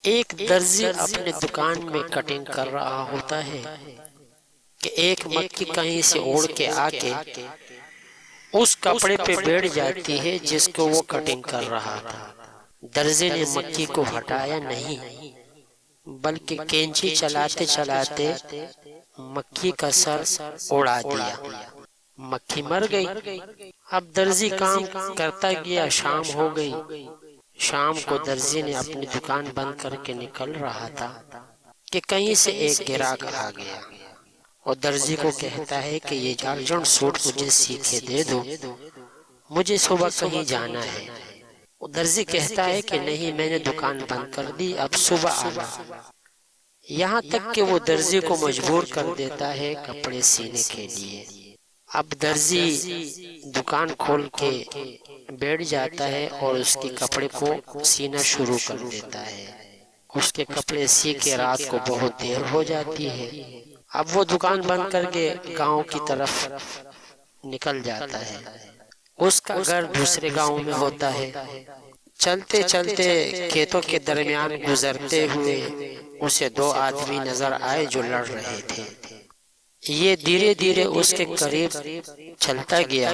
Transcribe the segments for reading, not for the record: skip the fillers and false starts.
ایک درزی اپنے دکان میں کٹنگ کر رہا ہوتا ہے کہ ایک مکھی کہیں سے اڑ کے آ کے اس کپڑے پہ بیٹھ جاتی ہے جس کو وہ کٹنگ کر رہا تھا۔ درزی نے مکھی کو ہٹایا نہیں بلکہ کینچی چلاتے چلاتے مکھی کا سر اڑا دیا۔ مکھی مر گئی۔ اب درزی کام کرتا گیا، شام ہو گئی۔ شام کو درزی نے اپنی دکان بند کر کے نکل رہا تھا کہ کہیں سے ایک گراہک آ گیا اور درزی کو کہتا ہے کہ یہ ارجنٹ سوٹ مجھے سیکھے دے دو، مجھے صبح کہیں جانا ہے۔ درزی کہتا ہے کہ نہیں، میں نے دکان بند کر دی، اب صبح آنا۔ یہاں تک کہ وہ درزی کو مجبور کر دیتا ہے کپڑے سینے کے لیے۔ اب درزی دکان کھول کے بیٹھ جاتا ہے اور اس کے کپڑے کو سینا شروع کر دیتا ہے۔ اس کے کپڑے سی کے رات کو بہت دیر ہو جاتی ہے۔ اب وہ دکان بند کر کے گاؤں کی طرف نکل جاتا ہے۔ اس کا گھر دوسرے گاؤں میں ہوتا ہے۔ چلتے چلتے کھیتوں کے درمیان گزرتے ہوئے اسے دو آدمی نظر آئے جو لڑ رہے تھے۔ یہ دھیرے دھیرے اس کے قریب چلتا گیا۔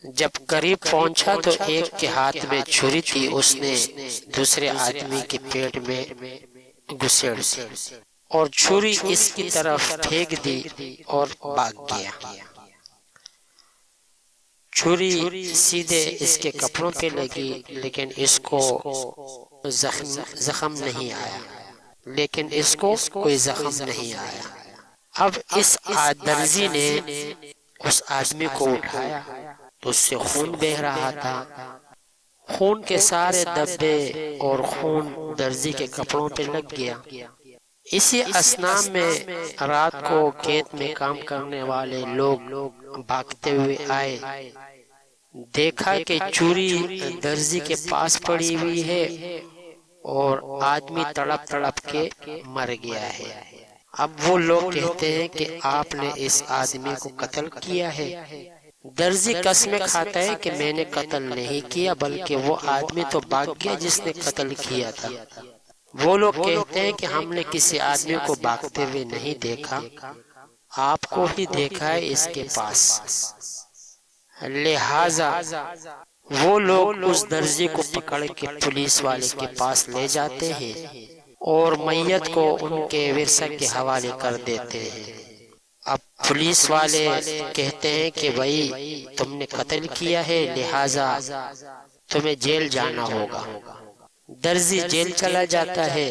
جب قریب پہنچا تو ایک کے ہاتھ میں چھری تھی، اس نے دوسرے آدمی کے پیٹ میں گھسیڑ دی اور چھری اس کی طرف پھینک دی اور بھاگ گیا۔ چھری سیدھے اس کے کپڑوں پہ لگی لیکن اس کو زخم نہیں آیا۔ اب اس درزی نے اس آدمی کو اٹھایا تو اس سے خون بہہ رہا تھا۔ خون کے سارے دھبے اور خون درزی کے کپڑوں پہ لگ گیا۔ اسی اثناء میں رات کو کھیت میں کام کرنے والے لوگ بھاگتے ہوئے آئے، دیکھا کہ چھری درزی کے پاس پڑی ہوئی ہے اور آدمی تڑپ تڑپ کے مر گیا ہے۔ اب وہ لوگ کہتے ہیں کہ آپ نے اس آدمی کو قتل کیا ہے۔ درزی قسمیں کھاتا ہے کہ میں نے قتل نہیں کیا بلکہ وہ آدمی تو بھاگ گیا جس نے قتل کیا تھا۔ وہ لوگ کہتے ہیں کہ ہم نے کسی آدمی کو بھاگتے ہوئے نہیں دیکھا، آپ کو ہی دیکھا ہے اس کے پاس۔ لہٰذا وہ لوگ اس درزی کو پکڑ کے پولیس والے کے پاس لے جاتے ہیں اور میت کو ان کے ورثہ کے حوالے کر دیتے ہیں۔ اب پولیس والے کہتے ہیں کہ بھائی تم نے قتل کیا ہے لہٰذا تمہیں جیل جانا ہوگا۔ درزی جیل چلا جاتا ہے،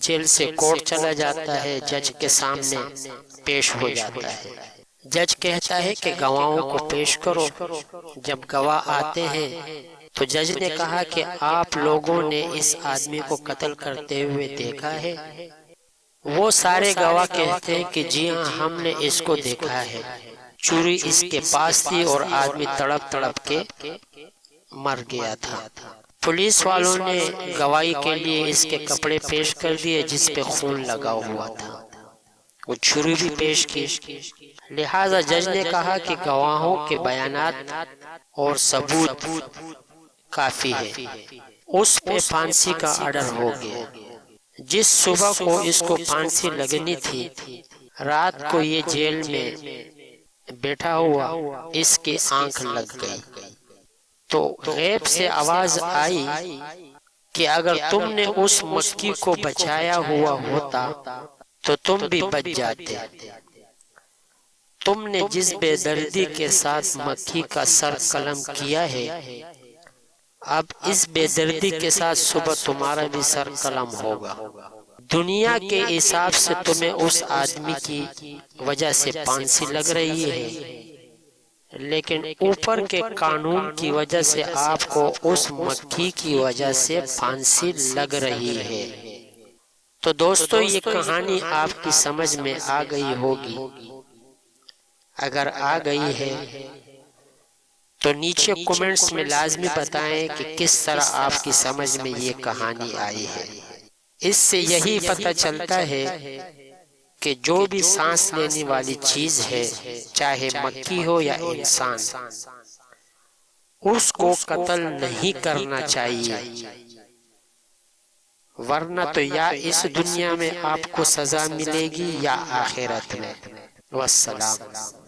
جیل سے کورٹ چلا جاتا ہے، جج کے سامنے پیش ہو جاتا ہے۔ جج کہتا ہے کہ گواہوں کو پیش کرو۔ جب گواہ آتے ہیں تو جج نے کہا کہ آپ لوگوں نے اس آدمی کو قتل کرتے ہوئے دیکھا ہے؟ وہ سارے گواہ کہتے ہیں کہ جی ہاں، ہم نے اس کو دیکھا ہے، چھری اس کے پاس تھی اور آدمی تڑپ تڑپ کے مر گیا تھا۔ پولیس والوں نے گواہی کے لیے اس کے کپڑے پیش کر دیے جس پہ خون لگا ہوا تھا، وہ چھری بھی پیش کی۔ لہٰذا جج نے کہا کہ گواہوں کے بیانات اور ثبوت کافی ہے، اس پہ پھانسی کا آرڈر ہو گیا۔ جس صبح کو اس کو پھانسی لگنی تھی، رات کو یہ جیل میں بیٹھا ہوا اس کی آنکھ لگ گئی تو غیب سے آواز آئی کہ اگر تم نے اس مکھی کو بچایا ہوا ہوتا تو تم بھی بچ جاتے۔ تم نے جس بے دردی کے ساتھ مکھی کا سر قلم کیا ہے، اب اس بے دردی کے ساتھ صبح تمہارا بھی سر قلم ہوگا۔ دنیا کے حساب سے تمہیں اس آدمی کی وجہ سے پھانسی لگ رہی ہے، لیکن اوپر کے قانون کی وجہ سے آپ کو اس مکھی کی وجہ سے پھانسی لگ رہی ہے۔ تو دوستو، یہ کہانی آپ کی سمجھ میں آ گئی ہوگی۔ اگر آ گئی ہے تو نیچے کومنٹس میں لازمی بتائیں کہ کس طرح آپ کی سمجھ میں یہ کہانی آئی ہے۔ اس سے یہی پتہ چلتا ہے کہ جو بھی سانس لینے والی چیز ہے، چاہے مکھی ہو یا انسان، اس کو قتل نہیں کرنا چاہیے۔ ورنہ تو یا اس دنیا میں آپ کو سزا ملے گی یا آخرت میں۔ والسلام۔